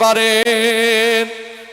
পারেন।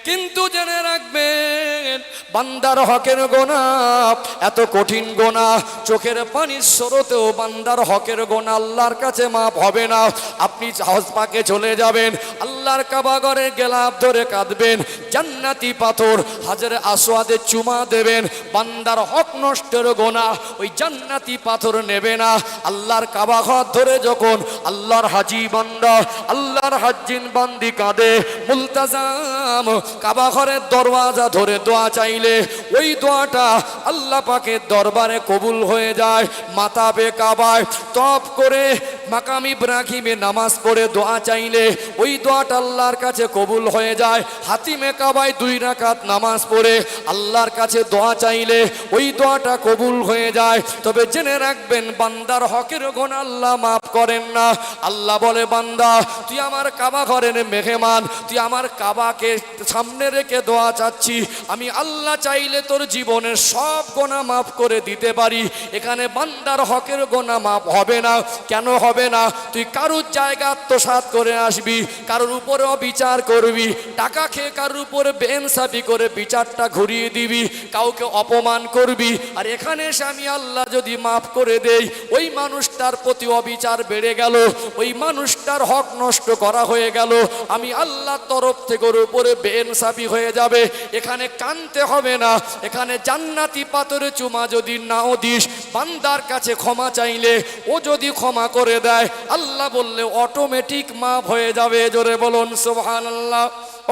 কিন্তু জেনে রাখবেন বান্দার হকের গুনাহ এত কঠিন গুনাহ, চোখের পানির স্রোতেও বান্দার হকের গুনাহ আল্লাহর কাছে মাপ হবে না। আপনি হজ পাকে চলে যাবেন, আল্লাহর কাবা ঘরে গেলাপ ধরে কাঁদবেন, জান্নাতি পাথর হাজরে আসওয়াদে চুমা দেবেন, বান্দার হক নষ্টের গুনাহ ওই জান্নাতি পাথর নেবে না। আল্লাহর কাবা ঘর ধরে যখন আল্লাহর হাজি বান্দা, আল্লাহর হাজ্জিন বান্দি কাঁদে, মুলতাজাম কাবা ঘরের দরওয়াজা ধরে দোয়া চাইলে ওই দোয়াটা আল্লাহ পাকের দরবারে কবুল হয়ে যায়। মাতাবে কাবায় তপ করে মাকাম ইব্রাহিমে নামাজ পড়ে দোয়া চাইলে ওই দোয়াটা আল্লাহর কাছে কবুল হয়ে যায়। হাতিমে কাবায় 2 রাকাত নামাজ পড়ে আল্লাহর কাছে দোয়া চাইলে ওই দোয়াটা কবুল হয়ে যায়। তবে জেনে রাখবেন বান্দার হকের গুনাহ আল্লাহ মাফ করেন না। আল্লাহ বলে, বান্দা তুই আমার কাবা ঘরের মেহমান, তুই আমার কাবাকে সামনে রেখে দোয়া চাচ্ছি, আমি আল্লাহ চাইলে তোর জীবনের সব গুনাহ মাফ করে দিতে পারি। এখানে বান্দার হকের গুনাহ মাফ হবে না। কেন হবে না? তুই কারুর জায়গা আত্মসাৎ করে আসবি, কারোর উপরে অবিচার করবি, টাকা খেয়ে কারোর উপরে বেইনসাফি করে বিচারটা ঘুরিয়ে দিবি, কাউকে অপমান করবি। আর এখানে এসে আমি আল্লাহ যদি মাফ করে দেই, ওই মানুষটার প্রতি অবিচার বেড়ে গেল, ওই মানুষটার হক নষ্ট করা হয়ে গেল, আমি আল্লাহর তরফ থেকে ওর উপরে বেইনসাফি হয়ে যাবে। এখানে কানতে হবে না। এখানে জান্নাতি পাথরে চুমা যদি নাও দিস, বান্দার কাছে ক্ষমা চাইলে ও যদি ক্ষমা করে দেয়, আল্লাহ বললে অটোমেটিক মাফ হয়ে যাবে। জোরে বলুন সুবহানাল্লাহ।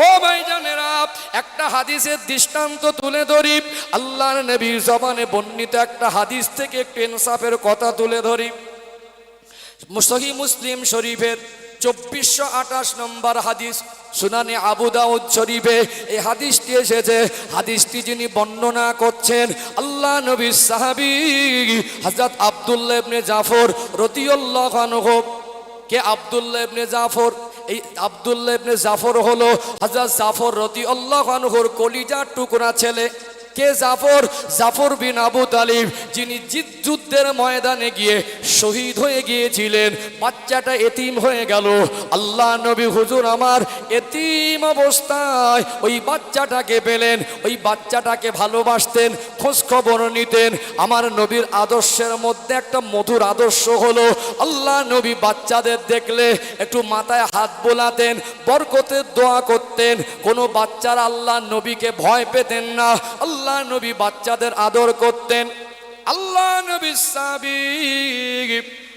ও ভাইজানেরা, একটা হাদিসের দৃষ্টান্ত তুলে ধরি, আল্লাহর নবীর জবানে বর্ণিত একটা হাদিস থেকে একটু ইনসাফের কথা তুলে ধরি। সহিহ মুসলিম শরীফের 2428 নম্বর হাদিস, সুনানে আবু দাউদ শরীফে এই হাদিসটি এসেছে। হাদিসটি যিনি বর্ণনা করছেন আল্লাহ নবীর সাহাবী হযরত আব্দুল্লাহ ইবনে জাফর রাদিয়াল্লাহু আনহু। কে আব্দুল্লাহ ইবনে জাফর? এই আব্দুল্লাহ ইবনে জাফর হলো হযরত জাফর রাদিয়াল্লাহু আনহুর কলিজার টুকরা ছেলে। কে জাফর? জাফর বিন আবু তালিব, যিনি যুদ্ধের ময়দানে গিয়ে শহীদ হয়ে গিয়েছিলেন। বাচ্চাটা এতিম হয়ে গেল। আল্লাহ নবী হুজুর আমার এতিম অবস্থায় ওই বাচ্চাটাকে পেলেন, ওই বাচ্চাটাকে ভালোবাসতেন, খোঁজ খবর নিতেন। আমার নবীর আদর্শের মধ্যে একটা মধুর আদর্শ হলো, আল্লাহ নবী বাচ্চাদের দেখলে একটু মাথায় হাত বোলাতেন, বরকতের দোয়া করতেন। কোনো বাচ্চারা আল্লাহ নবীকে ভয় পেতেন না, আল্লাহ নবী বাচ্চাদের আদর করতেন। আল্লাহ নবীর সাহাবী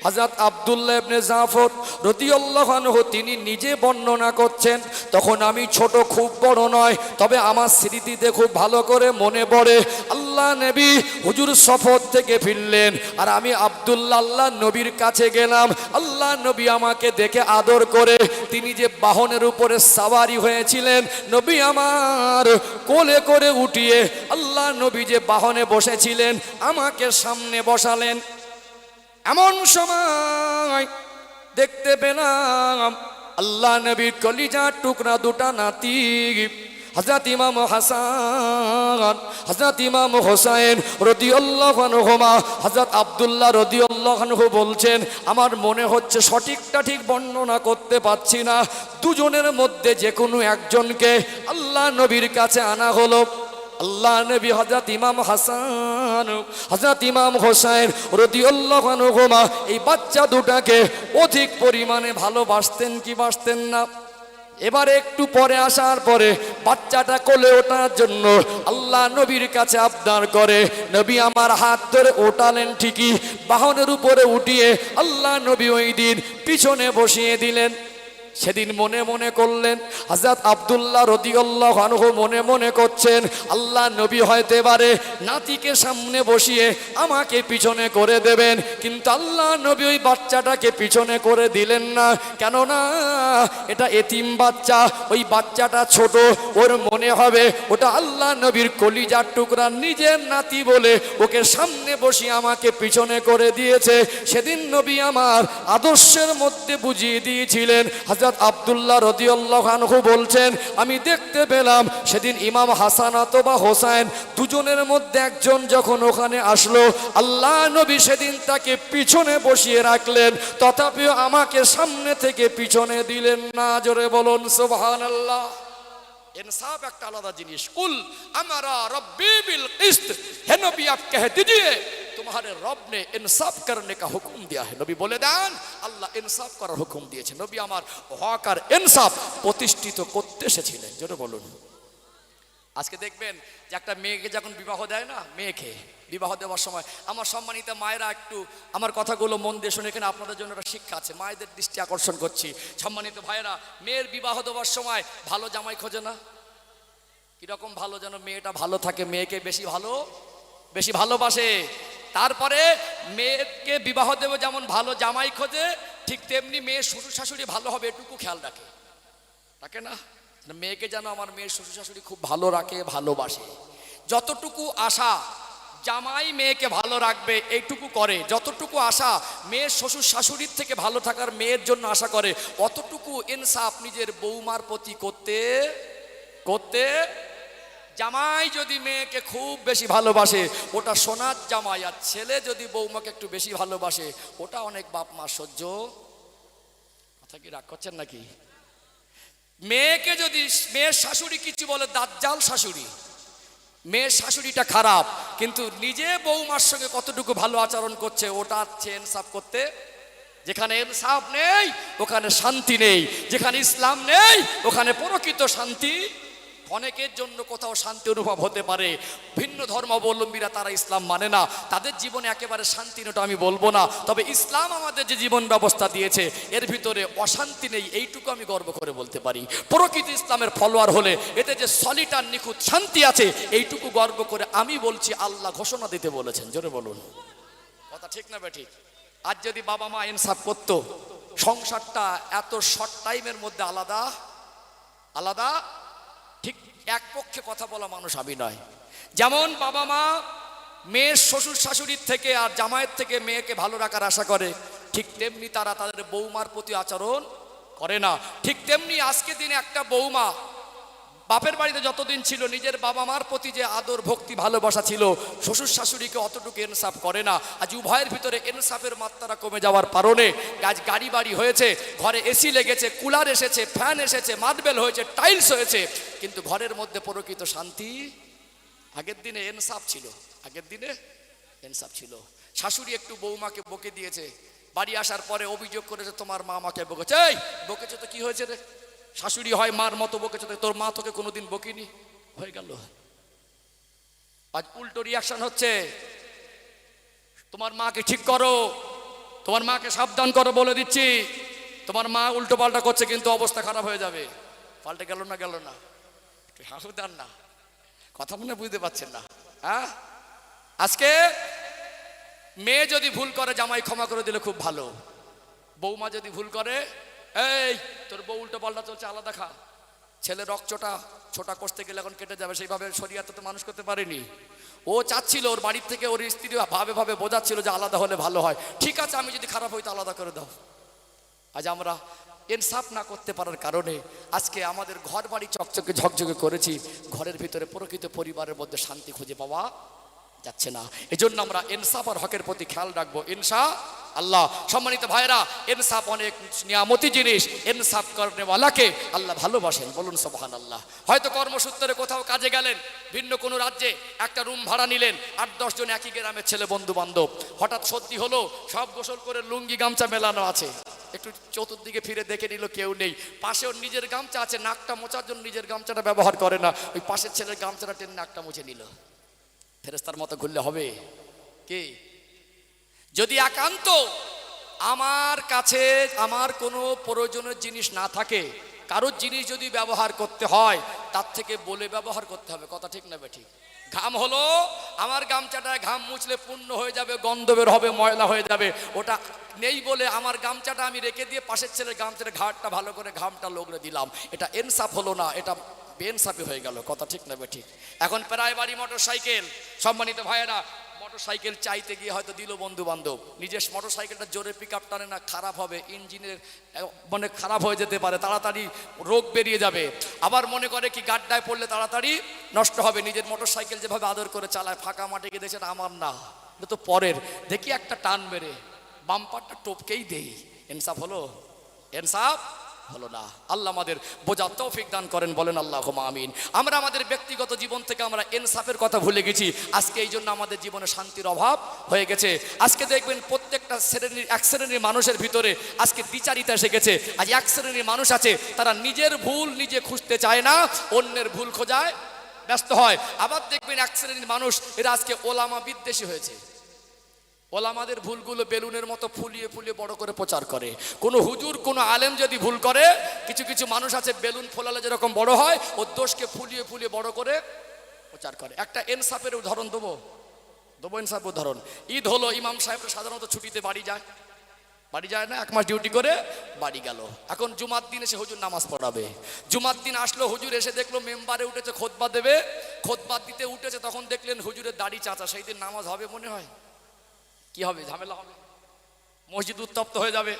হযরত আব্দুল্লাহ ইবনে জাফর রাদিয়াল্লাহু আনহু তিনি নিজে বর্ণনা করছেন, তখন আমি ছোট, খুব বড় নয়, তবে আমার স্মৃতিতে খুব ভালো করে মনে পড়ে। আল্লাহ নবী হুজুর সফর থেকে ফিরলেন, আর আমি আব্দুল্লাহ আল্লাহ নবীর কাছে গেলাম। আল্লাহ নবী আমাকে দেখে আদর করে, তিনি যে বাহনের উপরে সাওয়ারি হয়েছিলেন, নবী আমার কোলে করে উঠিয়ে আল্লাহ নবী যে বাহনে বসেছিলেন আমাকে সামনে বসালেন। এমন সময় দেখতে পেলাম আল্লাহ নবীর কলিজার টুকরা দুটা নাতি, হযরত ইমাম হাসান, হযরত ইমাম হোসেন রাদিয়াল্লাহু আনহুমা। হযরত আব্দুল্লাহ রাদিয়াল্লাহু আনহু বলছেন, আমার মনে হচ্ছে সঠিকটা ঠিক বর্ণনা করতে পারছি না, দুজনের মধ্যে যে কোনো একজনকে আল্লাহ নবীর কাছে আনা হলো। আল্লাহ নবী হযরত ইমাম হাসান, হযরত ইমাম হোসেন রাদিয়াল্লাহু আনহুমা এই বাচ্চা দুটাকে অধিক পরিমাণে ভালোবাসতেন কি বাসতেন না? এবারে একটু পরে আসার পরে বাচ্চাটা কোলে ওঠার জন্য আল্লাহ নবীর কাছে আবদার করে, নবী আমার হাত ধরে ওঠালেন ঠিকই, বাহনের উপরে উঠিয়ে আল্লাহ নবী ওই দিন পিছনে বসিয়ে দিলেন। সেদিন মনে মনে করলেন, হযরত আব্দুল্লাহ রাদিয়াল্লাহু আনহু মনে মনে করছেন, আল্লাহ নবী হয়তো এবারে নাতিকে সামনে বসিয়ে আমাকে পিছনে করে দেবেন, কিন্তু আল্লাহ নবী ওই বাচ্চাটাকে পিছনে করে দিলেন না। কেননা এটা এতিম বাচ্চা, ওই বাচ্চাটা ছোট, ওর মনে হবে ওটা আল্লাহ নবীর কলিজার টুকরা নিজের নাতি বলে ওকে সামনে বসিয়ে আমাকে পিছনে করে দিয়েছে। সেদিন নবী আমার আদর্শের মধ্যে বুঝিয়ে দিয়েছিলেন, হযরত আব্দুল্লাহ রাদিয়াল্লাহু আনহু বলছেন, আমি দেখতে পেলাম সেদিন ইমাম হাসান অথবা হোসেন দুজনের মধ্যে একজন যখন ওখানে আসলো, আল্লাহ নবী সেদিন তাকে পিছনে বসিয়ে রাখলেন, তথাপিও আমাকে সামনে থেকে পিছনে দিলেন না। জোরে বলুন সুবহানাল্লাহ। इंसाफ एक आलादा जिनिस। कुल हमारा रब्बी बिल किस्त है, नबी आप कह दीजिए तुम्हारे रब ने इंसाफ करने का हुक्म दिया है। नबी बोले देन আল্লাহ इंसाफ করার হুকুম দিয়েছে। নবী আমার হক আর ইনসাফ প্রতিষ্ঠিত করতে এসেছিলেন। জোরে বলুন। আজকে দেখবেন যে একটা মেয়েকে যখন বিবাহ দেয় না, মেয়েকে বিবাহ দেওয়ার সময় আমার সম্মানিত মায়েরা একটু আমার কথাগুলো মন দিয়ে শুনে, এখানে আপনাদের জন্য একটা শিক্ষা আছে, মায়েদের দৃষ্টি আকর্ষণ করছি। সম্মানিত ভাইয়েরা, মেয়ের বিবাহ দেওয়ার সময় ভালো জামাই খোঁজে না? কিরকম ভালো যেন মেয়েটা ভালো থাকে, মেয়েকে বেশি ভালোবাসে। তারপরে মেয়েকে বিবাহ দেবে যেমন ভালো জামাই খোঁজে, ঠিক তেমনি মেয়ের শ্বশুর শাশুড়ি ভালো হবে এটুকু খেয়াল রাখে না? মেয়েকে যেন আমার মেয়ের শ্বশুর শাশুড়ি খুব ভালো রাখে, ভালোবাসে। যতটুকু আশা জামাই মেয়েকে ভালো রাখবে এইটুকু করে, যতটুকু আশা মেয়ের শ্বশুর শাশুড়ির থেকে ভালো থাকার মেয়ের জন্য আশা করে, অতটুকু ইনসাফ নিজের বৌমার প্রতি করতে জামাই যদি মেয়েকে খুব বেশি ভালোবাসে ওটা সোনার জামাই, আর ছেলে যদি বৌমাকে একটু বেশি ভালোবাসে ওটা অনেক বাপ মা সহ্য। কথা কি রাগ করছেন নাকি? মেয়েকে যদি মেয়ের শাশুড়ি কিছু বলে, দাজ্জাল শাশুড়ি, মেয়ের শাশুড়িটা খারাপ, কিন্তু নিজে বৌমার সঙ্গে কতটুকু ভালো আচরণ করছে ওটা হচ্ছে ইনসাফ করতে। যেখানে ইনসাফ নেই ওখানে শান্তি নেই, যেখানে ইসলাম নেই ওখানে প্রকৃত শান্তি। অনেকের জন্য কোথাও শান্তি অনুভব হতে পারে, ভিন্ন ধর্মাবলম্বীরা তারা ইসলাম মানে না, তাদের জীবনে একেবারে শান্তি নেই আমি বলবো না, তবে ইসলাম আমাদের যে জীবন ব্যবস্থা দিয়েছে এর ভিতরে অশান্তি নেই এইটুকু আমি গর্ব করে বলতে পারি। প্রকৃত ইসলামের ফলোয়ার হলে এতে যে সলিড আর নিখুঁত শান্তি আছে এইটুকু গর্ব করে আমি বলছি, আল্লাহ ঘোষণা দিতে বলেছেন। জোরে বলুন। কথা ঠিক না বেঠিক? আজ যদি বাবা মা ইনসাফ করতো, সংসারটা এত শর্ট টাইমের মধ্যে আলাদা ঠিক এক পক্ষে কথা বলা মানুষ আমি নয়। যেমন বাবা মা মেয়ের শ্বশুর শাশুড়ির থেকে আর জামাইয়ের থেকে মেয়েকে ভালো রাখার আশা করে, ঠিক তেমনি তারা তাদের বৌমার প্রতি আচরণ করে না। ঠিক তেমনি আজকে দিনে একটা বৌমা বাপের বাড়িতে যতদিন ছিল নিজের বাবা মার প্রতি যে আদর ভক্তি ভালোবাসা ছিল, শ্বশুর শাশুড়িকে অতটুকু ইনসাফ করে না। আজ উভয়ের ভিতরে ইনসাফের মাত্রা কমে যাওয়ার কারণে আজ গাড়ি বাড়ি হয়েছে, ঘরে এসি লেগেছে, কুলার এসেছে, ফ্যান এসেছে, মার্বেল হয়েছে, টাইলস হয়েছে, কিন্তু ঘরের মধ্যে প্রকৃত শান্তি। আগের দিনে ইনসাফ ছিল। শাশুড়ি একটু বৌমাকে বকে দিয়েছে, বাড়ি আসার পরে অভিযোগ করেছে তোমার মা আমাকে বকেছে। এই বকেছে তো কি হয়েছে রে? শাশুড়ি হয় মার মতো বকেছে, তোর মা তোকে কোনোদিন বকিনি, হয়ে গেল। আজ উল্টো রিয়াকশন হচ্ছে, তোমার মাকে ঠিক করো, তোমার মাকে সাবধান করো, বলে দিচ্ছি তোমার মা উল্টো পাল্টা করছে কিন্তু অবস্থা খারাপ হয়ে যাবে। পাল্টে গেল না? হাসুদার না, কথা মনে বুঝতে পারছেন না? হ্যাঁ, আজকে মেয়ে যদি ভুল করে জামাই ক্ষমা করে দিলে খুব ভালো, বৌমা যদি ভুল করে, এই তোর বউ উল্টো পাল্টা চলছে, আলাদা খা। ছেলে ছোটা কষতে গেলে এখন কেটে যাবে, সেইভাবে শরীয়তে তো মানুষ করতে পারেনি। ও চাচ্ছিল ওর বাড়ির থেকে ওর স্ত্রী ভাবে বোঝাচ্ছিল যে আলাদা হলে ভালো হয়। ঠিক আছে, আমি যদি খারাপ হই তো আলাদা করে দাও। আজ আমরা ইনসাফ না করতে পারার কারণে আজকে আমাদের ঘর বাড়ি চকচকে ঝকঝকে করেছি, ঘরের ভিতরে প্রকৃত পরিবারের মধ্যে শান্তি খুঁজে পাওয়া যাচ্ছে না। এজন্য আমরা ইনসাফ আর হকের প্রতি খেয়াল রাখবো ইনশাআল্লাহ। সম্মানিত ভাইরা, ইনসাফ অনেক নিয়ামতি জিনিস, ইনসাফ করনেওয়ালাকে আল্লাহ ভালোবাসেন, বলুন সুবহানাল্লাহ। হয়তো কর্মসূত্রে কোথাও কাজে গেলেন, ভিন্ন কোনো রাজ্যে একটা রুম ভাড়া নিলেন, 8-10 জন একই গ্রামের ছেলে বন্ধু বান্ধব, হঠাৎ সর্দি হলো, সব গোসল করে লুঙ্গি গামছা মেলানো আছে, একটু চতুর্দিকে ফিরে দেখে নিল কেউ নেই, পাশে ওর নিজের গামছা আছে, নাকটা মোছার জন্য নিজের গামছাটা ব্যবহার করে না, ওই পাশের ছেলের গামছাটা টেনে নাকটা মুছে নিল। ফেরেশতার মতো ঘুরলে হবে কি? যদি একান্ত আমার কাছে আমার কোনো প্রয়োজনীয় জিনিস না থাকে, কারোর জিনিস যদি ব্যবহার করতে হয় তার থেকে বলে ব্যবহার করতে হবে। কথা ঠিক না বেঠিক? ঘাম হলো, আমার গামছাটায় ঘাম মুছলে পূর্ণ হয়ে যাবে, গন্ধ বের হবে, ময়লা হয়ে যাবে, ওটা নেই বলে আমার গামছাটা আমি রেখে দিয়ে পাশের ছেলের গামছাটা ঘাটটা ভালো করে ঘামটা লগড়ে দিলাম, এটা ইনসাফ হলো না, এটা বেইনসাফি হয়ে গেল। কথা ঠিক না বেঠিক? এখন প্রায় বাড়ি মোটর সাইকেল, সম্মানিত ভাইয়েরা, মোটর সাইকেল চাইতে গিয়ে হয়তো দিল বন্ধু বান্ধব, নিজের মোটর সাইকেলটা জোরে পিক আপ টানে না, খারাপ হবে, ইঞ্জিনের মানে খারাপ হয়ে যেতে পারে, তাড়াতাড়ি রোগ বেরিয়ে যাবে। আবার মনে করে কি গাড্ডায় পড়লে তাড়াতাড়ি নষ্ট হবে। নিজের মোটর সাইকেল যেভাবে আদর করে চালায়, ফাঁকা মাঠে গিয়ে দেখছেন আমার না, এটা তো পরের, দেখি একটা টান মেরে বাম্পারটা টপকেই দেই। ইনসাফ হলো? ইনসাফ হলো না। আল্লাহ আমাদের বোঝার তৌফিক দান করেন, বলেন আল্লাহুম্মা আমিন। আমরা আমাদের ব্যক্তিগত জীবন থেকে আমরা ইনসাফের কথা ভুলে গেছি। আজকে এই জন্য আমাদের জীবনে শান্তির অভাব হয়ে গেছে। আজকে দেখবেন প্রত্যেকটা শ্রেণীর, এক শ্রেণীর মানুষের ভিতরে আজকে দ্বিচারিতা এসে গেছে। আজ এক শ্রেণীর মানুষ আছে, তারা নিজের ভুল নিজে খুঁজতে চায় না, অন্যের ভুল খোঁজায় ব্যস্ত হয়। আবার দেখবেন এক শ্রেণীর মানুষ, এরা আজকে ওলামা বিদ্বেষী হয়েছে। ওলামাদের ভুলগুলো বেলুনের মতো ফুলিয়ে ফুলিয়ে বড় করে প্রচার করে। কোনো হুজুর, কোনো আলেম যদি ভুল করে, কিছু কিছু মানুষ আছে বেলুন ফোলালে যেরকম বড় হয়, ওর দোষকে ফুলিয়ে ফুলিয়ে বড় করে প্রচার করে। একটা ইনসাফের উদাহরণ দেবো, ইনসাফ উদাহরণ। ঈদ হলো, ইমাম সাহেবরা সাধারণত ছুটিতে বাড়ি যায় না, 1 মাস ডিউটি করে বাড়ি গেল। এখন জুমার দিন এসে হুজুর নামাজ পড়াবে। জুমার দিন আসলো, হুজুর এসে দেখলো মেম্বারে উঠেছে, খুতবা দেবে, খুতবা দিতে উঠেছে, তখন দেখলেন হুজুরের দাড়ি চাচা। সেই দিন নামাজ হবে মনে হয়? কি হবে? ঝামেলা হবে, মসজিদ উত্তপ্ত হয়ে যাবে।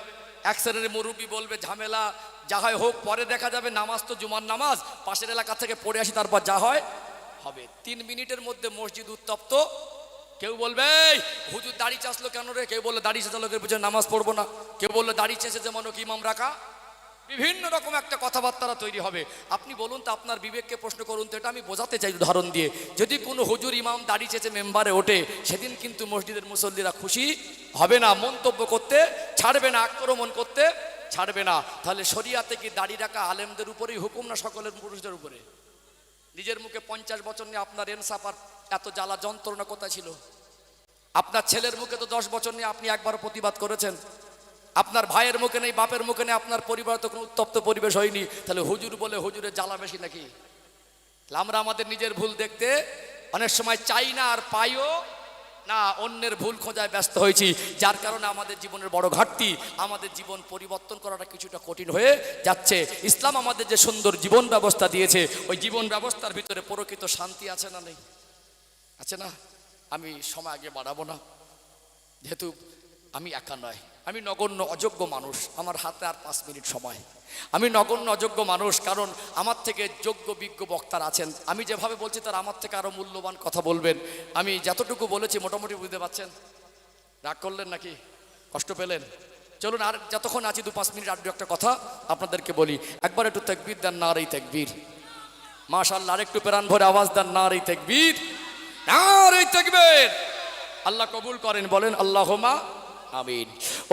এক শ্রেণীর মুরব্বী বলবে ঝামেলা যা হয় হোক, পরে দেখা যাবে, নামাজ তো জুমার নামাজ, পাশের এলাকা থেকে পড়ে আসি, তারপর যা হয় হবে। 3 মিনিটের মধ্যে মসজিদ উত্তপ্ত। কেউ বলবে হুজুর দাড়ি চাষলো কেন রে, কেউ বললে দাড়ি চাষা লোকের পিছনে নামাজ পড়বো না, কেউ বললে দাড়ি চেষে যেমন কি ইমাম রাখা, বিভিন্ন রকম একটা কথাবার্তা তৈরি হবে। আপনি বলুন তো, আপনার বিবেককে প্রশ্ন করুন তো, এটা আমি বোঝাতে চাই উদাহরণ দিয়ে। যদি কোনো হুজুর ইমাম দাড়ি চেঁচে মেম্বারে ওঠে, সেদিন কিন্তু মসজিদের মুসল্লিরা খুশি হবে না, মন্তব্য করতে ছাড়বে না, আক্রমণ করতে ছাড়বে না। তাহলে শরিয়াতে কি দাড়ি রাখা আলেমদের উপরেই হুকুম না সকলের পুরুষদের উপরে? নিজের মুখে 50 বছর নিয়ে আপনার ইনসাফ আর এত জ্বালা যন্ত্রণা কোথায় ছিল? আপনার ছেলের মুখে তো 10 বছর নিয়ে আপনি একবার প্রতিবাদ করেছেন। আপনার ভাইয়ের মুখে নেই, বাপের মুখে নেই, আপনার পরিবার তো কোনো উত্তপ্ত পরিবেশ হয়নি। তাহলে হুজুর বলে হুজুরের জ্বালা বেশি নাকি? আমরা আমাদের নিজের ভুল দেখতে অনেক সময় চাই না, আর পাইও না, অন্যের ভুল খোঁজায় ব্যস্ত হয়েছি, যার কারণে আমাদের জীবনের বড় ঘাটতি। আমাদের জীবন পরিবর্তন করাটা কিছুটা কঠিন হয়ে যাচ্ছে। ইসলাম আমাদের যে সুন্দর জীবন ব্যবস্থা দিয়েছে, ওই জীবন ব্যবস্থার ভিতরে প্রকৃত শান্তি আছে না নেই? আছে না? আমি সময় আগে বাড়াবো না, যেহেতু আমি একা নয়, আমি নগণ্য অযোগ্য মানুষ, আমার হাতে আর 5 মিনিট সময়। আমি নগণ্য অযোগ্য মানুষ, কারণ আমার থেকে যোগ্য বিজ্ঞ বক্তারা আছেন। আমি যেভাবে বলছি তার আমার থেকে আরো মূল্যবান কথা বলবেন। আমি যতটুকু বলেছি মোটামুটি বুঝতে পারছেন? রাগ করলেন নাকি? কষ্ট পেলেন? চলুন আর যতক্ষণ আছি 2-5 মিনিট আর একটা কথা আপনাদেরকে বলি। একবার একটু তাকবীর দেন, নারে তাকবীর। মাশাআল্লাহ, আর একটু প্রাণ ভরে আওয়াজ দেন, নারে তাকবীর, নারে তাকবীর। আল্লাহ কবুল করেন, বলেন আল্লাহুম্মা আমিন।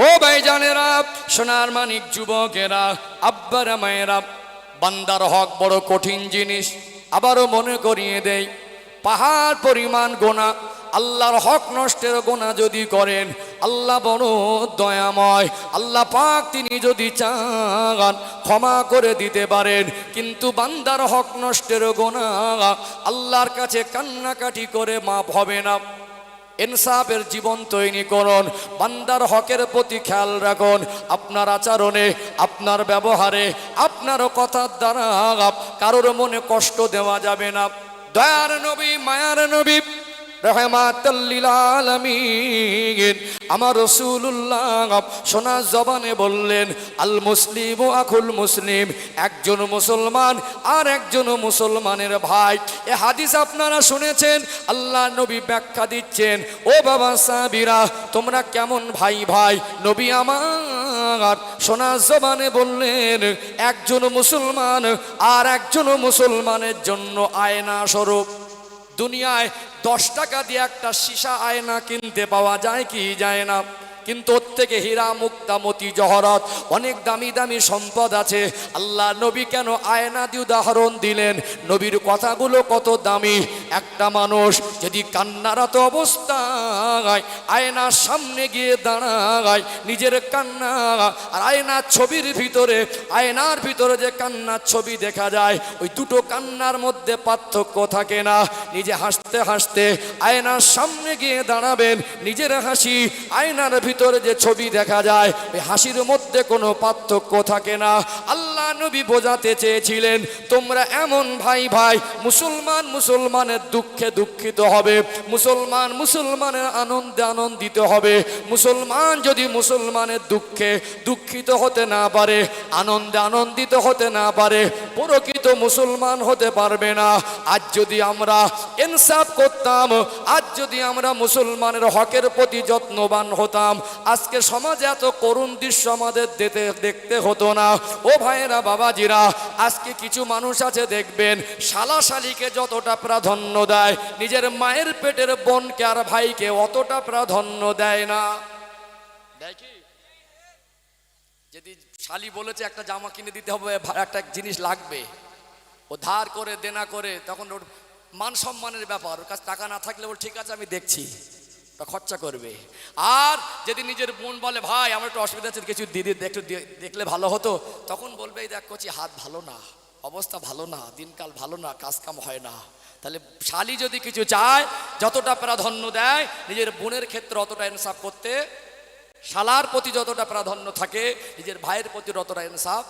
ও ভাইজানেরা, সোনার মানিক যুবকেরা, আব্বারা মায়েরা, বান্দার হক বড় কঠিন জিনিস। আবারও মনে করিয়ে দেই, পাহাড় পরিমাণ গোনা, আল্লাহর হক নষ্টের গোনা যদি করেন, আল্লাহ বড় দয়াময়। আল্লাহ পাক তিনি যদি চান ক্ষমা করে দিতে পারেন, কিন্তু বান্দার হক নষ্টের গোনা আল্লাহর কাছে কান্নাকাটি করে মাপ হবে না। ইনসাফের জীবন তৈরি করুন, বান্দার হকের প্রতি খেয়াল রাখুন। আপনার আচরণে, আপনার ব্যবহারে, আপনার কথার দ্বারা কারোর মনে কষ্ট দেওয়া যাবে না। দয়ার নবী, মায়ার নবী, রহমাতাল লিল আলামিন আমার রাসূলুল্লাহ সোনা জবানে বললেন, আল মুসলিমু আখুল মুসলিম, একজন মুসলমান আর একজন মুসলমানের ভাই। এ হাদিস আপনারা শুনেছেন, আল্লাহ নবী ব্যাখ্যা দিচ্ছেন। ও বাবা সাহাবীরা, তোমরা কেমন ভাই ভাই? নবী আমার সোনা জবানে বললেন, একজন মুসলমান আর একজন মুসলমানের জন্য আয়না স্বরূপ। দুনিয়ায় 10 টাকা দিয়ে একটা সীসা আয়না কিনতে পাওয়া যায় কি যায় না? কিন্তু ওর থেকে হীরা, মুক্তা, মতি, জহরত, অনেক দামি দামি সম্পদ আছে। আল্লাহ নবী কেন আয়না দিয়ে উদাহরণ দিলেন? নবীর কথাগুলো কত দামি। একটা মানুষ যদি কান্নারত অবস্থায় আয়নার সামনে গিয়ে দাঁড়ায়, নিজের কান্না আর আয়নার ছবির ভিতরে, আয়নার ভিতরে যে কান্নার ছবি দেখা যায়, ওই দুটো কান্নার মধ্যে পার্থক্য থাকে না। নিজে হাসতে হাসতে আয়নার সামনে গিয়ে দাঁড়াবেন, নিজের হাসি, আয়নার ভিতরে যে ছবি দেখা যায়, ওই হাসির মধ্যে কোনো পার্থক্য থাকে না। আল্লাহ আল্লাহ নবী বোঝাতে চেয়েছিলেন তোমরা এমন ভাই ভাই, মুসলমান মুসলমানের দুঃখে দুঃখিত হবে, মুসলমান মুসলমানের আনন্দে আনন্দিত হবে। মুসলমান যদি মুসলমানের দুঃখে দুঃখিত হতে না পারে, আনন্দে আনন্দিত হতে না পারে, প্রকৃত মুসলমান হতে পারবে না। আজ যদি আমরা ইনসাফ করতাম, আজ যদি আমরা মুসলমানের হকের প্রতি যত্নবান হতাম, আজকে সমাজে এত করুণ দৃশ্য আমাদের দেখতে হতো না। ও ভাইয়েরা, বাবাজিরা, আজকে কিছু মানুষ আছে দেখবেন শালা শালিকে যতটা প্রাধান্য দেয়, নিজের মায়ের পেটের বোনকে আর ভাইকে অতটা প্রাধান্য দেয় না। দেখি, যদি শালি বলেছে একটা জামা কিনে দিতে হবে, একটা জিনিস লাগবে, ও ধার করে দেনা করে, তখন ওর মান সম্মানের ব্যাপার, ওর কাছে টাকা না থাকলে ওর ঠিক আছে আমি দেখছি, খরচা করবে। আর যদি নিজের বোন বলে ভাই আমার একটু অসুবিধা আছে, কিছু দিদি একটু দেখলে ভালো হতো, তখন বলবে এই দেখ করছি হাত ভালো না, অবস্থা ভালো না, দিনকাল ভালো না, কাজ কাম হয় না। তাহলে শালি যদি কিছু চায়, যতটা প্রাধান্য দেয় নিজের বোনের ক্ষেত্রে অতটা ইনসাফ করতে, শালার প্রতি যতটা প্রাধান্য থাকে নিজের ভাইয়ের প্রতি ততটা ইনসাফ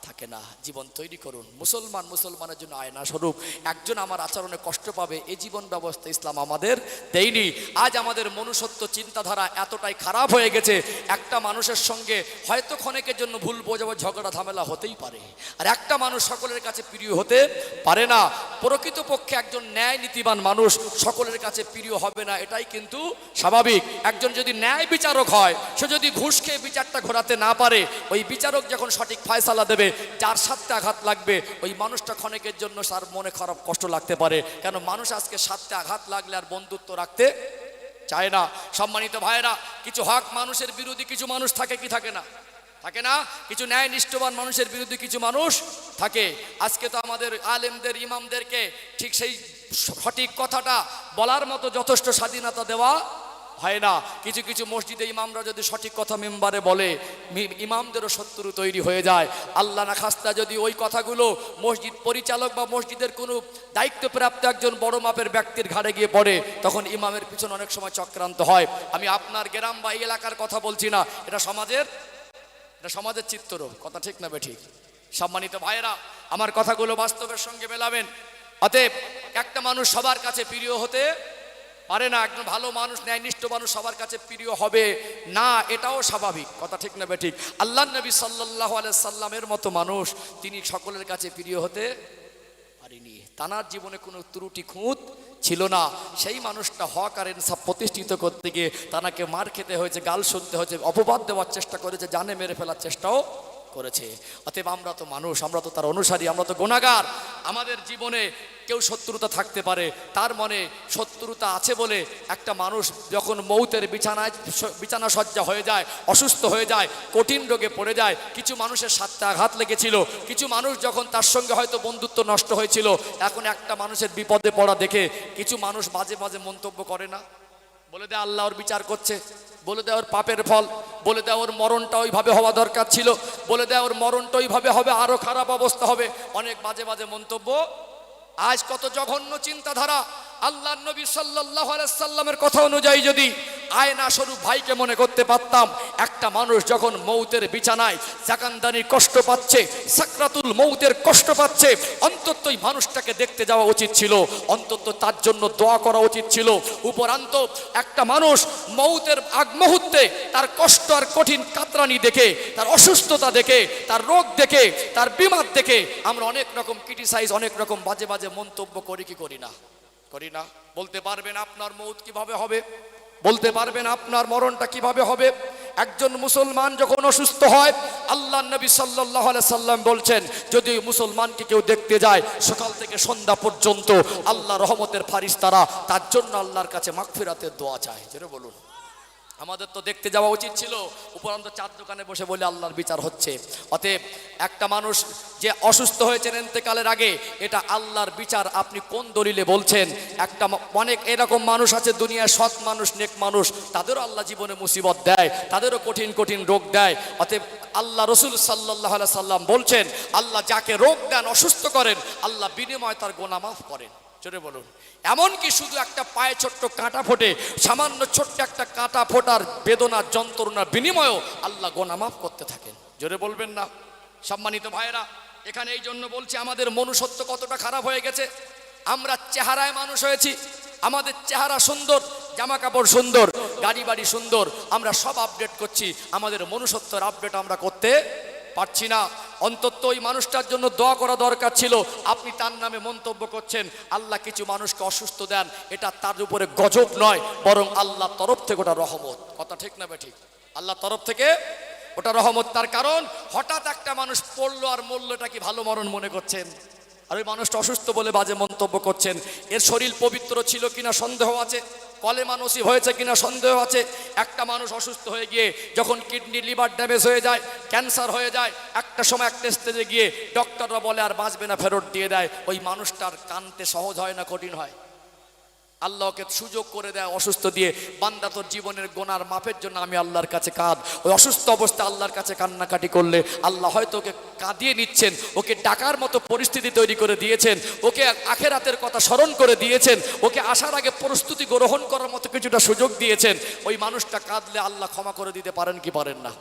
থাকে না। জীবন তৈরি করুন, মুসলমান মুসলমানের জন্য আয়না স্বরূপ। একজন আমার আচরণে কষ্ট পাবে এই জীবন ব্যবস্থা ইসলাম আমাদের দেয়নি। আজ আমাদের মনুষ্যত্ব চিন্তাধারা এতটাই খারাপ হয়ে গেছে, একটা মানুষের সঙ্গে হয়তো ক্ষণিকের জন্য ভুল বোঝাবো, ঝগড়া ঝামেলা হতেই পারে, আর একটা মানুষ সকলের কাছে প্রিয় হতে পারে না। প্রকৃতপক্ষে একজন ন্যায় নীতিবান মানুষ সকলের কাছে প্রিয় হবে না, এটাই কিন্তু স্বাভাবিক। একজন যদি ন্যায় বিচারক হয়, সে যদি ঘুষ খেয়ে বিচারটা ঘোরাতে না পারে, ওই বিচারক যখন সঠিক ফয়সালা দেবে, যার সাথে আঘাত লাগবে ওই মানুষটা ক্ষণিকের জন্য তার মনে খারাপ কষ্ট লাগতে পারে। কেন মানুষ আজকে সাথে আঘাত লাগলে আর বন্ধুত্ব রাখতে চায় না। সম্মানিত ভাইরা, কিছু হক মানুষের বিরোধী কিছু মানুষ থাকে কি থাকে না? থাকে না? কিছু ন্যায় নিষ্ঠবান মানুষের বিরুদ্ধে কিছু মানুষ থাকে। আজকে তো আমাদের আলেমদের ইমামদেরকে ঠিক সেই সঠিক কথাটা বলার মতো যথেষ্ট স্বাধীনতা দেওয়া হয় না। কিছু কিছু মসজিদে ইমামরা যদি সঠিক কথা মেম্বারে বলে, ইমামদেরও শত্রু তৈরি হয়ে যায়। আল্লাহ না খাস্তা যদি ওই কথাগুলো মসজিদ পরিচালক বা মসজিদের কোনো দায়িত্বপ্রাপ্ত একজন বড় মাপের ব্যক্তির ঘাড়ে গিয়ে পড়ে, তখন ইমামের পিছনে অনেক সময় চক্রান্ত হয়। আমি আপনার গ্রাম বা এই এলাকার কথা বলছি না, এটা সমাজের চিত্র, কথা ঠিক না বেঠিক? সম্মানিত ভাইয়েরা, আমার কথাগুলো বাস্তবের সঙ্গে মেলাবেন। অতএব একটা মানুষ সবার কাছে প্রিয় হতে পারে না, একজন ভালো মানুষ ন্যায়নিষ্ঠ মানুষ সবার কাছে প্রিয় হবে না, এটাও স্বাভাবিক, কথা ঠিক না বেঠিক? আল্লাহ নবী সাল্লাল্লাহু আলাইহি সাল্লামের মতো মানুষ তিনি সকলের কাছে প্রিয় হতে পারেনি। তানার জীবনে কোনো ত্রুটি খুঁত ছিল না। সেই মানুষটা হক আর ইনসাফ প্রতিষ্ঠিত করতে গিয়ে তানাকে মার খেতে হয়েছে, গাল শুনতে হয়েছে, অপবাদ দেওয়ার চেষ্টা করেছে, জানে মেরে ফেলার চেষ্টাও করেছে। অতএব আমরা তো মানুষ, আমরা তো তার অনুসারী, আমরা তো গুনাহগার। আমাদের জীবনে কেউ শত্রুতা থাকতে পারে, তার মনে শত্রুতা আছে বলে একটা মানুষ যখন মৌতের বিছানা সজ্জা হয়ে যায়, অসুস্থ হয়ে যায়, কঠিন রোগে পড়ে যায়, কিছু মানুষের সাথে আঘাত লেগেছিল, কিছু মানুষ যখন তার সঙ্গে হয়তো বন্ধুত্ব নষ্ট হয়েছিল, এখন একটা মানুষের বিপদে পড়া দেখে কিছু মানুষ বাজে বাজে মন্তব্য করে না? বলে দেয় আল্লাহ ওর বিচার করছে, বলে দেয় ওর পাপের ফল, বলে দেয় ওর মরণটা ওইভাবে হওয়া দরকার ছিল, বলে দেয় ওর মরণটা ওইভাবে হবে, আরো খারাপ অবস্থা হবে, অনেক বাজে বাজে মন্তব্য। আজ কত জঘন্য চিন্তাধারা! আল্লাহ নবী সাল্লাল্লাহু আলাইহি সাল্লামের কথা অনুযায়ী যদি আয়না স্বরূপ ভাইকে মনে করতে পারতাম, একটা মানুষ যখন মৌতের বিছানায় জাকানদানির কষ্ট পাচ্ছে, সাকরাতুল মৌতের কষ্ট পাচ্ছে, অন্তত এই মানুষটাকে দেখতে যাওয়া উচিত ছিল, অন্তত তার জন্য দোয়া করা উচিত ছিল। উপরান্ত একটা মানুষ মৌতের আগ মুহূর্তে তার কষ্ট আর কঠিন কাতরানি দেখে, তার অসুস্থতা দেখে, তার রোগ দেখে, তার বিমার দেখে আমরা অনেক রকম ক্রিটিসাইজ, অনেক রকম বাজে বাজে মন্তব্য করি কি করি না? করি না? বলতে পারবেন আপনার মৌত কিভাবে হবে? বলতে পারবেন আপনার মরণটা কিভাবে হবে? একজন মুসলমান যখন অসুস্থ হয়, আল্লাহ নবী সাল্লাল্লাহু আলাইহি সাল্লাম বলছেন, যদি মুসলমানকে কেউ দেখতে যায় সকাল থেকে সন্ধ্যা পর্যন্ত আল্লাহ রহমতের ফারিস্তারা তার জন্য আল্লাহর কাছে মাগফিরাতের দোয়া চায়। জোরে বলুন। আমাদের তো দেখতে যাওয়া উচিত ছিল, উপরন্ত চার দোকানে বসে বলে আল্লাহর বিচার হচ্ছে। অতএব একটা মানুষ যে অসুস্থ হয়েছেন ইন্তেকালের আগে, এটা আল্লাহর বিচার আপনি কোন দলিলে বলছেন? একটা অনেক এরকম মানুষ আছে দুনিয়ায়, সৎ মানুষ, নেক মানুষ, তাদেরও আল্লাহ জীবনে মুসিবত দেয়, তাদেরও কঠিন কঠিন রোগ দেয়। অতএব আল্লাহ রসুল সাল্লাল্লাহু আলাইহি সাল্লাম বলছেন, আল্লাহ যাকে রোগ দেন, অসুস্থ করেন, আল্লাহ বিনিময়ে তার গুনাহ মাফ করেন। জোরে বলুন। এমনকি শুধু একটা পায়ে ছোট্ট কাঁটা ফোটে, সামান্য ছোট্ট একটা কাঁটা ফোটার বেদনার যন্ত্রণার বিনিময়েও আল্লাহ গুনাহ মাফ করতে থাকেন। জোরে বলবেন না? সম্মানিত ভাইয়েরা, এখানে এই জন্য বলছি আমাদের মনুষ্যত্ব কতটা খারাপ হয়ে গেছে। আমরা চেহারায় মানুষ হয়েছি, আমাদের চেহারা সুন্দর, জামা কাপড় সুন্দর, গাড়ি বাড়ি সুন্দর, আমরা সব আপডেট করছি, আমাদের মনুষ্যত্বের আপডেট আমরা করতে পারছি না। অন্তত ওই মানুষটার জন্য দোয়া করা দরকার ছিল। আপনি তার নামে মন্তব্য করছেন। আল্লাহ কিছু মানুষকে অসুস্থ দেন, এটা তার উপরে গজব নয়, বরং আল্লাহর তরফ থেকে ওটা রহমত। কথা ঠিক না বেঠিক? আল্লাহর তরফ থেকে ওটা রহমত। তার কারণ হঠাৎ একটা মানুষ পড়লো আর মরলো, এটা কি ভালো মরণ মনে করছেন? আর ওই মানুষটা অসুস্থ বলে বাজে মন্তব্য করছেন। এর শরীর পবিত্র ছিল কিনা সন্দেহ আছে, কলেমা নসিব হয়েছে কিনা সন্দেহ আছে। একটা মানুষ অসুস্থ হয়ে গিয়ে যখন কিডনি লিভার ড্যামেজ হয়ে যায়, ক্যান্সার হয়ে যায়, একটা সময় একটা স্টেজে গিয়ে ডক্টররা বলে আর বাঁচবে না, ফেরত দিয়ে দেয়। ওই মানুষটার কানতে সহজ হয় না কঠিন হয়? আল্লাহকে সুযোগ করে দেয় অসুস্থ দিয়ে, বান্দা তোর জীবনের গোনার মাপের জন্য আমি আল্লাহর কাছে কাঁদ। ওই অসুস্থ অবস্থা আল্লাহর কাছে কান্নাকাটি করলে আল্লাহ হয়তো ওকে কাঁদিয়ে নিচ্ছেন, ওকে ডাকার মতো পরিস্থিতি তৈরি করে দিয়েছেন, ওকে আখেরাতের কথা স্মরণ করে দিয়েছেন, ওকে আসার আগে প্রস্তুতি গ্রহণ করার মতো কিছুটা সুযোগ দিয়েছেন। ওই মানুষটা কাঁদলে আল্লাহ ক্ষমা করে দিতে পারেন কি পারেন না?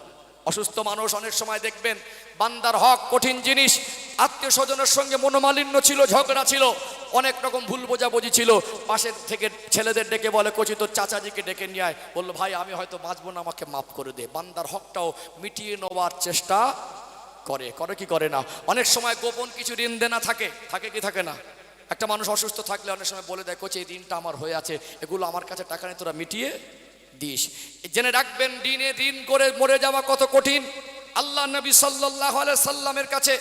অসুস্থ মানুষ অনেক সময় দেখবেন, বান্দার হক কঠিন জিনিস, আত্মীয় স্বজনের সঙ্গে মনোমালিন্য ছিল, ঝগড়া ছিল, অনেক রকম ভুল বোঝাবুঝি ছিল। পাশের থেকে ছেলেদের ডেকে বলে, কচি তোর চাচাজিকে ডেকে নিয়ে আয়। বললো ভাই আমি হয়তো বাঁচবো না, আমাকে মাফ করে দে। বান্দার হকটাও মিটিয়ে নেওয়ার চেষ্টা করে, করে কি করে না? অনেক সময় গোপন কিছু ঋণ দেনা থাকে, থাকে কি থাকে না? একটা মানুষ অসুস্থ থাকলে অনেক সময় বলে দেয়, কচি এই ঋণটা আমার হয়ে আছে, এগুলো আমার কাছে টাকা নেই, তোরা মিটিয়ে দিস। জেনে রাখবেন, দিনে দিন করে মরে যাওয়া কত কঠিন। আল্লাহ নবী সাল্লাল্লাহু আলাইহি সাল্লামের কাছে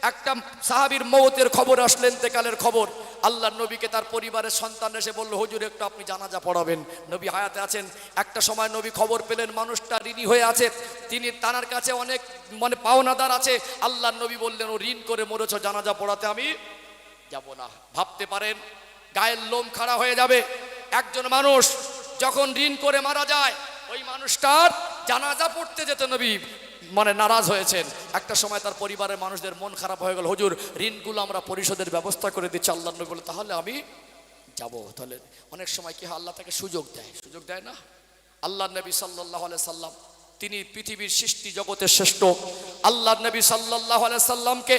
একটা সাহাবীর মওতের খবর আসলেন, ইন্তেকালের খবর। আল্লাহ নবীকে তার পরিবারের সন্তান এসে বলল, হুজুর একটু আপনি জানাজা পড়াবেন। নবী হায়াতে আছেন। একটা সময় নবী খবর পেলেন মানুষটা ঋণী হয়ে আছে, তিনি তার কাছে অনেক পাওনাদার আছে। আল্লাহ নবী বললেন, ও ঋণ করে মরেছ, জানাজা পড়াতে আমি যাব না। ভাবতে পারেন, গায়ের লোম খাড়া হয়ে যাবে। একজন মানুষ যখন ঋণ করে মারা যায়, ওই মানুষটার জানাজা পড়তে যেতে নবী নারাজ হয়েছেন। একটা সময় তার পরিবারের মানুষদের মন খারাপ হয়ে গেল, হুজুর ঋণগুলো আমরা পরিশোধের ব্যবস্থা করে দিচ্ছি। আল্লাহ নবী বলে, তাহলে আমি যাব। তাহলে অনেক সময় কি হয়, আল্লাহ তাকে সুযোগ দেয়, সুযোগ দেয় না? আল্লাহ নবী সাল্লাল্লাহু আলাইহি সাল্লাম, তিনি পৃথিবীর সৃষ্টি জগতের শ্রেষ্ঠ। আল্লাহ নবী সাল্লাল্লাহু আলাইহি সাল্লামকে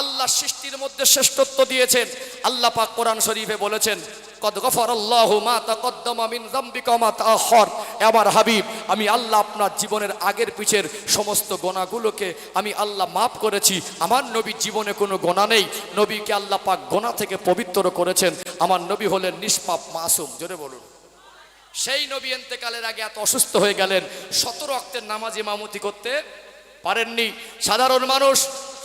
আল্লাহ সৃষ্টির মধ্যে শ্রেষ্ঠত্ব দিয়েছেন। আল্লাহ পাক কোরআন শরীফে বলেছেন, কদ গফারাল্লাহু মা তাকদ্দামা মিন যামবিকা ওয়া মা তাআখার। আমার হাবিব, আমি আল্লাহ আপনার জীবনের আগের পিছের সমস্ত গোনাগুলোকে আমি আল্লাহ মাফ করেছি। আমার নবীর জীবনে কোনো গোনা নেই, নবীকে আল্লাহ পাক গোনা থেকে পবিত্র করেছেন। আমার নবী হলেন নিষ্পাপ মাসুম। জোরে বলুন। সেই নবী ইন্তেকালের আগে এত অসুস্থ হয়ে গেলেন, 17 ওয়াক্তের নামাজ ইমামতি করতে পারেননি। সাধারণ মানুষ,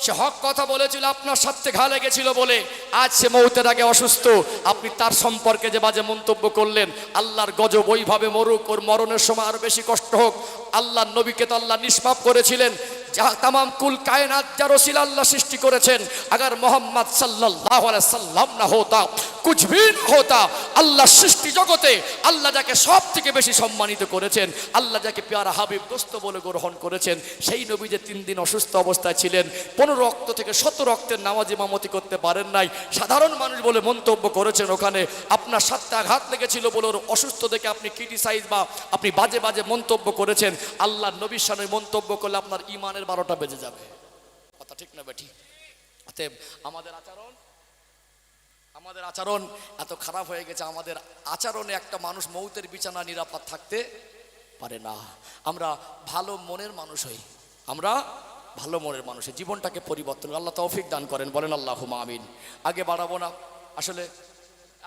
সে হক কথা বলেছিল, আপনার সাথে ঘা লেগেছিল বলে আজ সে মৌতের আগে অসুস্থ। আপনি তার সম্পর্কে যে বাজে মন্তব্য করলেন, আল্লাহর গজব ওইভাবে মরুক, ওর মরণের সময় আরো বেশি কষ্ট হোক। আল্লাহর নবীকে তো আল্লাহ নিষ্পাপ করেছিলেন। तमाम कुल कायनात जा रसूल अल्लाह सृष्टि करेছেন। अगर मोहम्मद सल्लल्लाहु अलैहि वसल्लम ना होता, कुछ भी ना होता। আল্লাহ সৃষ্টি জগতে আল্লাহ যাকে সবথেকে বেশি সম্মানিত করেছেন, আল্লাহ যাকে প্যারা হাবিব দোস্ত বলে গ্রহণ করেছেন, সেই নবী যে 3 দিন অসুস্থ অবস্থায় ছিলেন, 15 ওয়াক্ত থেকে 17 ওয়াক্তের নামাজ ইমামতি করতে পারেন নাই, সাধারণ মানুষ বলে মন্তব্য করেছেন। ওখানে আপনার সাথে আঘাত লেগেছিল বলে ওর অসুস্থ দেখে আপনি ক্রিটিসাইজ বা আপনি বাজে বাজে মন্তব্য করেছেন। আল্লাহ নবীর সামনে মন্তব্য করলে আপনার ঈমানের 12টা বেজে যাবে। কথা ঠিক না বেটি? অতএব আমাদের আচরণ এত খারাপ হয়ে গেছে। আমাদের আচরণে একটা মানুষ মৌতের বিছানা নিরাপদ থাকতে পারে না। আমরা ভালো মনের মানুষ হই, আমরা ভালো মনের মানুষের জীবনটাকে পরিবর্তন, আল্লাহ তৌফিক দান করেন। বলেন আল্লাহুম্মা আমিন। আগে বাড়াবো না, আসলে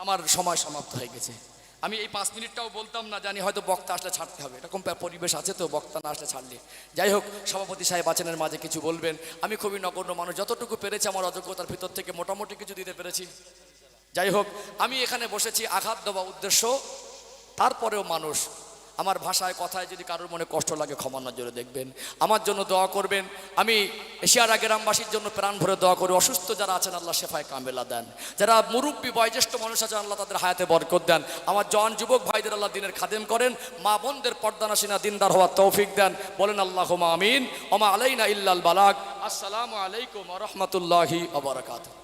আমার সময় সমাপ্ত হয়ে গেছে। আমি এই 5 মিনিটটাও বলতাম না, জানি হয়তো বক্তা আসলে ছাড়তে হবে, এরকম পরিবেশ আছে তো, বক্তা না আসলে ছাড়লে। যাই হোক, সভাপতি সাহেব আছেনের মাঝে কিছু বলবেন। আমি খুবই নগণ্য মানুষ, যতটুকু পেরেছি আমার অযোগ্যতার ভিতর থেকে মোটামুটি কিছু দিতে পেরেছি। যাই হোক, আমি এখানে বসেছি আঘাত দেওয়া উদ্দেশ্য, তারপরেও মানুষ আমার ভাষায় কথায় যদি কারোর মনে কষ্ট লাগে ক্ষমা নজরে দেখবেন, আমার জন্য দোয়া করবেন। আমি এশিয়ারা গ্রামবাসীর জন্য প্রাণ ভরে দোয়া করি। অসুস্থ যারা আছেন আল্লাহ শেফায়ে কামেলা দেন, যারা মুরব্বী বয়োজ্যেষ্ঠ মানুষ আছেন আল্লাহ তাদের হায়াতে বরকত দেন। আমার জওয়ান যুবক ভাইদের আল্লাহ দিনের খাদেম করেন, মা বোনদের পর্দানাসীনা দিনদার হওয়ার তৌফিক দেন। বলেন আল্লাহুম্মা আমিন। ওমা আলাইনা ইল্লাল বালাগ। আসসালামু আলাইকুম ওয়া রাহমাতুল্লাহি ওয়া বারাকাতুহু।